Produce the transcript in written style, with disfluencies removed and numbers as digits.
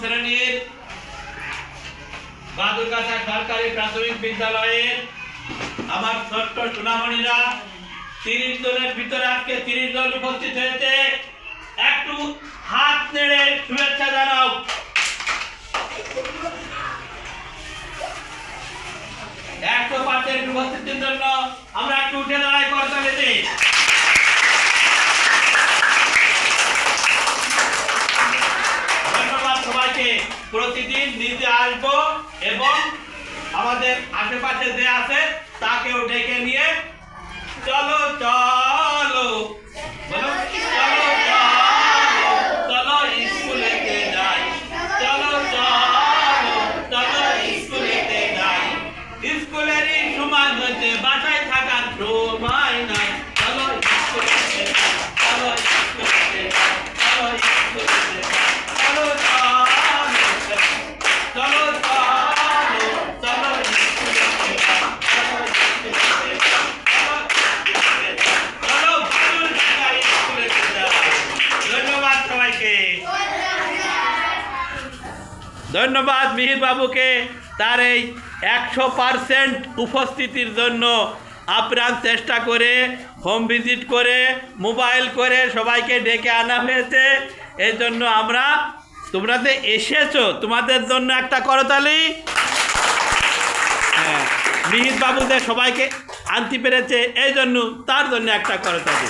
শ্রেণীর বাদুরগাছা সরকারি প্রাথমিক বিদ্যালয়ের আমার ছোট্ট সোনামণিরা 30 জনের ভিতরে আজকে 30 জন উপস্থিত হয়েছে। একটু হাত নেড়ে শুভেচ্ছা জানাও। একশো পার্সেন্ট উপস্থিতির জন্য আমরা একটু উঠে দাঁড়াই করতালি দিই। ধন্যবাদ সবাইকে। প্রতিদিন নিজে আসবো এবং আমাদের আশেপাশে যে আছে তাকেও ডেকে নিয়ে চলো চলো বলো চলো চলো স্কুলেতে যাই, চলো চলো চলো স্কুলেতে যাই। স্কুলেরই সময় হচ্ছে, বাসায় থাকার সময় নাই। চলো স্কুলেতে যাই, চলো স্কুলেতে যাই, চলো স্কুলেতে যাই, চলো চলো চলো ধন্যবাদ মিহির বাবুকে তার এই 100% উপস্থিতির জন্য। আপ্রাণ চেষ্টা করে হোম ভিজিট করে মোবাইল করে সবাইকে ডেকে আনা হয়েছে। এই জন্য আমরা, তোমরা যে এসেছো তোমাদের জন্য একটা করতালি। হ্যাঁ, মিহির বাবু যে সবাইকে আনতে পেরেছে এই জন্য তার জন্য একটা করতালি।